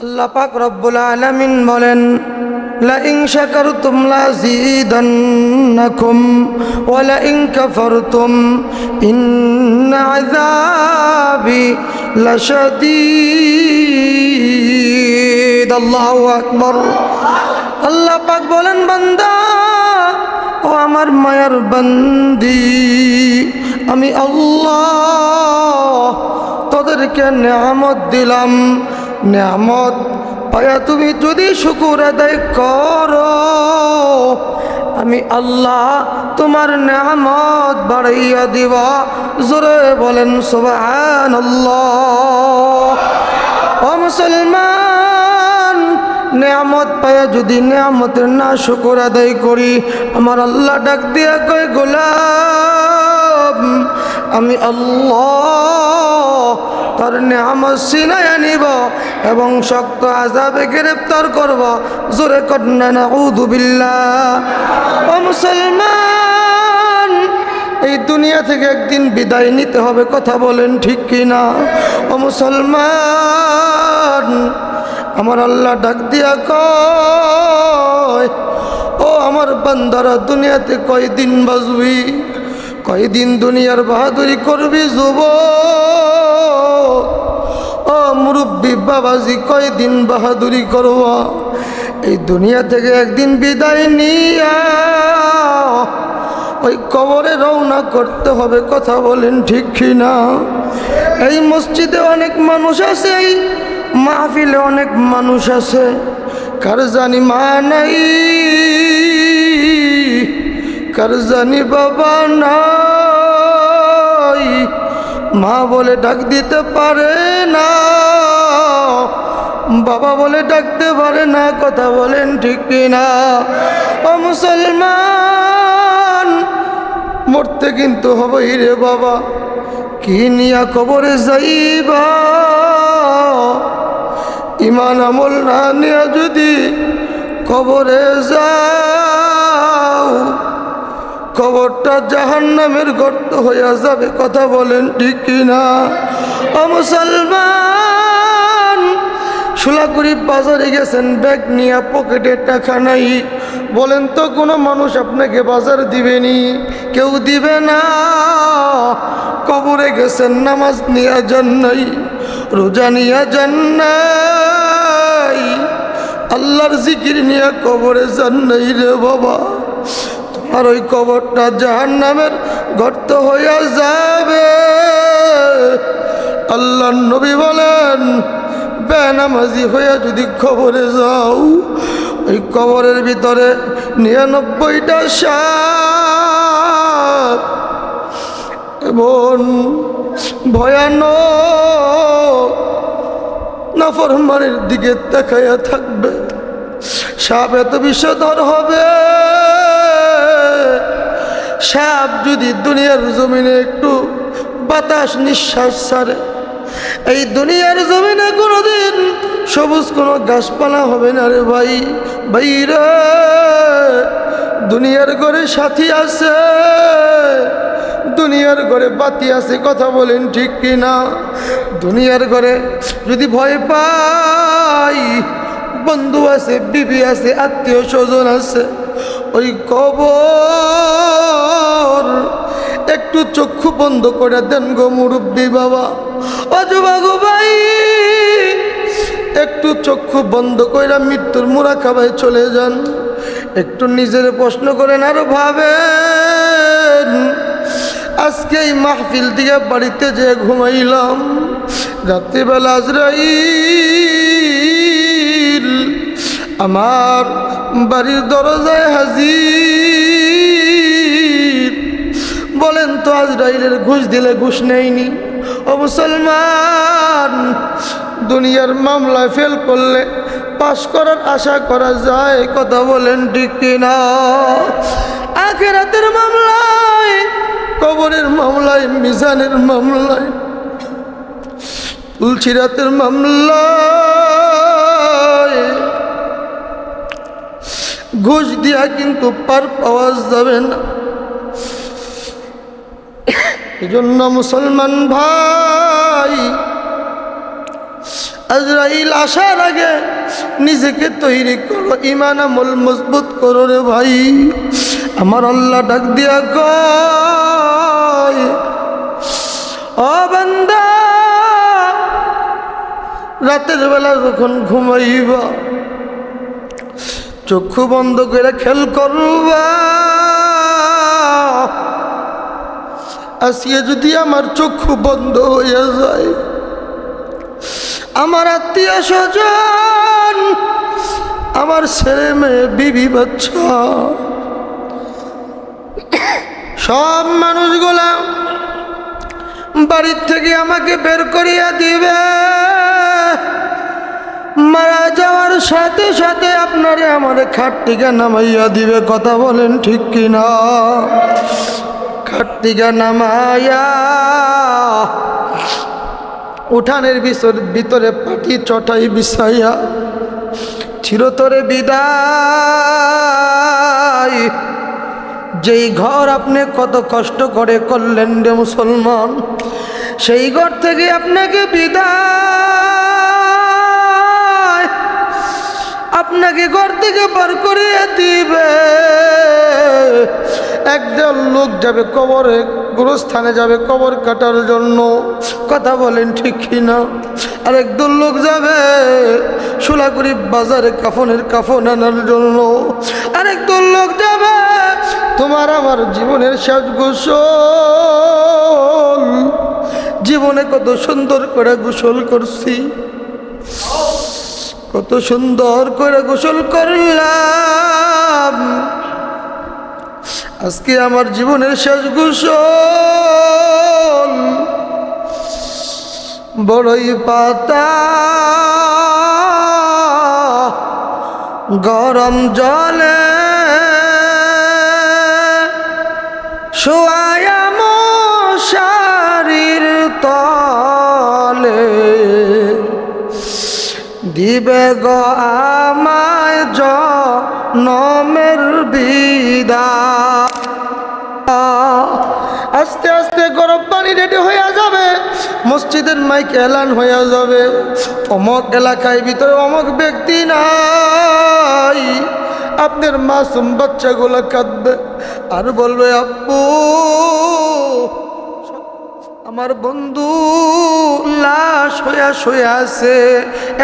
আল্লাহ পাক রব্বুল আলামিন বলেন, লা ইন শাকারতুম লাযীদান্নাকুম ওয়া লা ইন কাফারতুম ইন্না আযাবি লাশাদীদ। আল্লাহু আকবার। আল্লাহ পাক বলেন, বান্দা ও আমার মায়ার বান্দি, আমি আল্লাহ তোদেরকে নেয়ামত দিলাম। নেয়ামত পায়া তুমি যদি শুকর আদায় করো, আমি আল্লাহ তোমার নেয়ামত বাড়াইয়া দিবা। জোরে বলেন সুবহানাল্লাহ। ও মুসলমান, নেয়ামত পায়া যদি নেয়ামতের না শুকর আদায় করি, আমার আল্লাহ ডাক দিয়া কয়, গোলাম আমি আল্লাহ তার নেয়ামত ছিনাইয়া নিব এবং শক্ত আযাবে গ্রেফতার করব। জোরে কন্যা নাউযু বিল্লাহ। ও মুসলমান, এই দুনিয়া থেকে একদিন বিদায় নিতে হবে, কথা বলেন ঠিক কিনা? ও মুসলমান, আমার আল্লাহ ডাক দিয়া কয়, ও আমার বান্দারা, দুনিয়াতে কয়দিন বাঁচবি? কয়দিন দুনিয়ার বাহাদুরি করবি যুবক? ও মুরব্বী বাবাজি, কয়দিন বাহাদুরি করবা? এই দুনিয়া থেকে একদিন বিদায় নিয়া ওই কবরে রওনা করতে হবে, কথা বলেন ঠিক কিনা? এই মসজিদে অনেক মানুষ আছে, এই মাহফিলে অনেক মানুষ আছে, কার জানি মা নাই, কার জানি বাবা নাই, মা বলে ডাক দিতে পারে না, বাবা বলে ডাকতে পারে না, কথা বলেন ঠিক কিনা? ও মুসলমান, মরতে কিন্তু হবেই রে বাবা। কি নিয়া কবরে যাইবা? ইমান আমল না নিয়া যদি কবরে যাও, কবরটা জাহান্নামের গর্ত হইয়া যাবে, কথা বলেন ঠিক কিনা? ও মুসলমান, সোলাকুড়ি বাজারে গেছেন, ব্যাগ নিয়ে পকেটে টাকা নাই, বলেন তো কোনো মানুষ আপনাকে বাজার দিবেনি? কেউ দিবে না। কবরে গেছেন, নামাজ নিয়ে যান নাই, রোজা নিয়ে যান নাই, আল্লাহর জিকির নিয়ে কবরে যান নাই রে বাবা। তোমার ওই কবরটা জাহান্নামের গর্ত হইয়া যাবে। আল্লাহর নবী বলেন, বেনামাজি হইয়া যদি কবরে যাও, ওই কবরের ভিতরে 99টা সাপ এবং ভয়ানক নাফরমানের দিকে তাকাইয়া থাকবে। সাপ এত বিষধর হবে, সাপ যদি দুনিয়ার জমিনে একটু বাতাস নিঃশ্বাস ছাড়ে, এই দুনিয়ার জমিনে কোনোদিন সবুজ কোনো গাছপালা হবে না রে ভাই। ভাইরে, দুনিয়ার ঘরে সাথী আছে, দুনিয়ার ঘরে বাতি আছে, কথা বলেন ঠিক কিনা? দুনিয়ার ঘরে যদি ভয় পাই, বন্ধু আছে, বিবি আছে, আত্মীয় স্বজন আছে, ওই কবর একটু চক্ষু বন্ধ করে দেন গো মুরব্বী বাবা। ও যুবক ভাই, একটু চক্ষু বন্ধ করে মৃত্যুর মুরাকাবায় চলে যান। একটু নিজের প্রশ্ন করেন আর ভাবেন, আজকে এই মাহফিল দিয়ে বাড়িতে যে ঘুমাইলাম, রাত্রিবেলা আজরাইল আমার বাড়ির দরজায় হাজির। বলেন তো, আজরাইলের ঘুষ দিলে ঘুষ নেয়নি? ও মুসলমান, দুনিয়ার মামলায় ফেল করলে পাশ করার আশা করা যায়, কথা বলেন ঠিক কিনা? আখিরাতের মামলায়, কবরের মামলায়, মিজানের মামলায়, তুলসিরাতের মামলায় ঘুষ দিয়া কিন্তু পার পাওয়া যাবে না। এজন্য মুসলমান ভাই, আজরাইল আসার আগে নিজেকে তৈরি করো, ঈমান আমল মজবুত করো রে ভাই। আমার আল্লাহ ডাক দিয়া কয়, ও বান্দা, রাতের বেলা যখন ঘুমাইবা চক্ষু বন্ধ করে খেয়াল করবা, আজকে যদি আমার চক্ষু বন্ধ হইয়া যায়, আমার আত্মীয় স্বজন, আমার ছেলে মেয়ে, বিবি বাচ্চা, সব মানুষগুলা বাড়ির থেকে আমাকে বের করিয়া দিবে, মারা যাওয়ার সাথে সাথে আপনারে আমারে খাট থেকে নামাইয়া দিবে। কথা বলেন ঠিক কিনা? খাট থেকে নামাইয়া উঠানের ভিতরে পাটি চটাই বিছাইয়া চিরতরে বিদায়। যেই ঘর আপনি কত কষ্ট করে করলেন রে মুসলমান, সেই ঘর থেকে আপনাকে বিদায়, আপনাকে ঘর থেকে বার করিয়ে দিবে। একদল লোক যাবে কবরে, গোরস্থানে যাবে কবর কাটার জন্য। কথা বলেন ঠিক কিনা? আর একদল লোক যাবে সোলাগুড়ি বাজারে কাফনের কাফন আনার জন্য। আর একদল লোক যাবে তোমার আমার জীবনের শেষ গোসল। জীবনে কত সুন্দর করে গোসল করছি, কত সুন্দর করে গোসল করলাম, আজকে আমার জীবনের শেষ গোসল। বড়ই পাতা গরম জলে শোয়া মশারির তলে, দিবে গো আমায় জনমের বিদায়। আস্তে আস্তে গরম পানি রেডি হয়ে যাবে, মসজিদের মাইক এলান হয়ে যাবে, অমক এলাকায় ভিতরে অমক ব্যক্তি নাই। আপনার মাসুম বাচ্চাগুলো কাঁদবে আর বলবে, আব্বু আমার বন্ধু লাশ হইয়া শুয়ে আছে।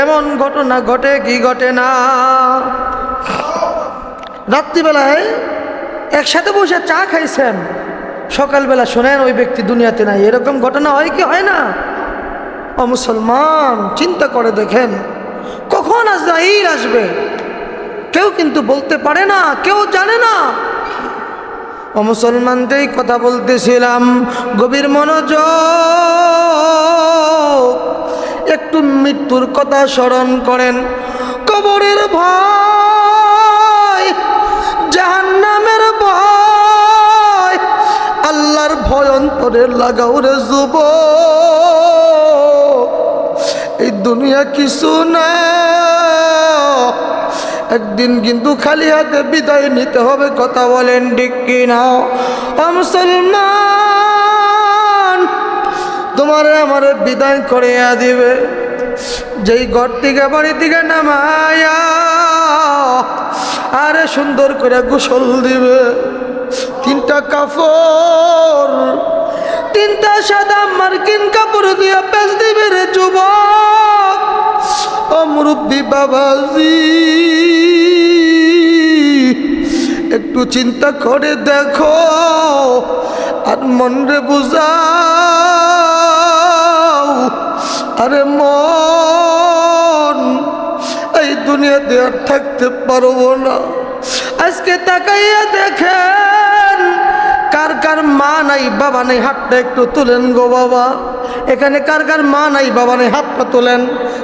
এমন ঘটনা ঘটে কি ঘটে না? রাত্রিবেলায় একসাথে বসে চা খাইছেন, সকালবেলা শোনেন ওই ব্যক্তি দুনিয়াতে নাই। এরকম ঘটনা হয় কি হয় না? ও মুসলমান, চিন্তা করে দেখেন কখন আজরাইল আসবে কেউ কিন্তু বলতে পারে না, কেউ জানে না। ও মুসলমান, যেই কথা বলতেছিলাম, গভীর মনোযোগ, একটু মৃত্যুর কথা স্মরণ করেন। কবরের ভয়, জাহান্নামের ভয়, আল্লাহর ভয় অন্তরে লাগাও রে যুবক। এই দুনিয়া কিছু না, একদিন কিন্তু খালি হাতে বিদায় নিতে হবে। কথা বলেন ঠিক কিনা? ও মুসলমান, তোমারে আমারে বিদায় করিয়া দিবে। যেই ঘর থেকে বাড়ি থেকে নামায়া আরে সুন্দর করে গোসল দিবে, তিনটা কাপড়, তিনটা সাদা মার্কিন কাপড় দিয়ে পেঁচ দিবে রে যুবক। ও মুরব্বী বাবাজি, একটু চিন্তা করে দেখো আর মন রে বুঝাও। আরে মন, এই দুনিয়াতে আর থাকতে পারবো না। আজকে তাকাইয়া দেখেন কার কার মা নাই বাবা নাই, হাতটা একটু তুলেন গো বাবা। এখানে কার কার মা নাই বাবা নাই, হাতটা তোলেন।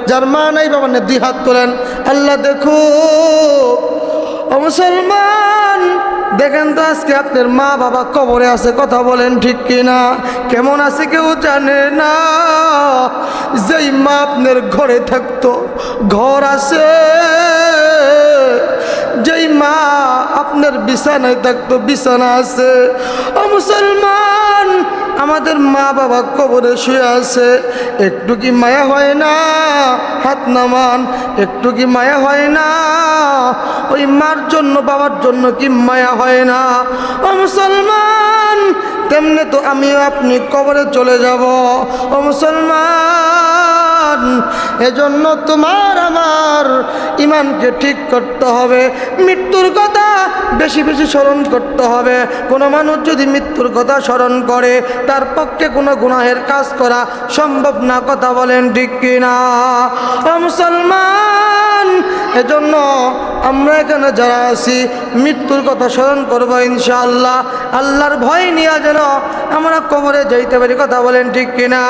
যার মা নাই বাবা নাই 2 হাত তোলেন। আল্লাহ দেখো। ও মুসলমান, দেখেন তো আজকে আপনার মা বাবা কবরে আছে। কথা বলেন ঠিক কিনা? কেমন আছে কেউ জানে না। যেই মা আপনার ঘরে থাকতো, ঘর আছে। যেই মা আপনার বিছানায় থাকতো, বিছানা আছে। ও মুসলমান, আমাদের মা বাবা কবরে শুয়ে আছে, একটু কি মায়া হয় না? হাত নামান। একটু কি মায়া হয় না? ওই মার জন্য বাবার জন্য কি মায়া হয় না? ও মুসলমান, তেমনি তো আমিও আপনি কবরে চলে যাব। ও মুসলমান, এজন্য তোমার আমার ইমানকে ঠিক করতে হবে, মৃত্যুর কথা বেশি বেশি স্মরণ করতে হবে। কোনো মানুষ যদি মৃত্যুর কথা স্মরণ করে, তার পক্ষে কোনো গুনাহের কাজ করা সম্ভব না। কথা বলেন ঠিক কিনা? ও মুসলমান, এজন্য আমরা এখানে যারা আছি মৃত্যুর কথা স্মরণ করবো ইনশাআল্লাহ। আল্লাহর ভয় নিয়ে যেন আমরা কবরে যাইতে পারি। কথা বলেন ঠিক কিনা?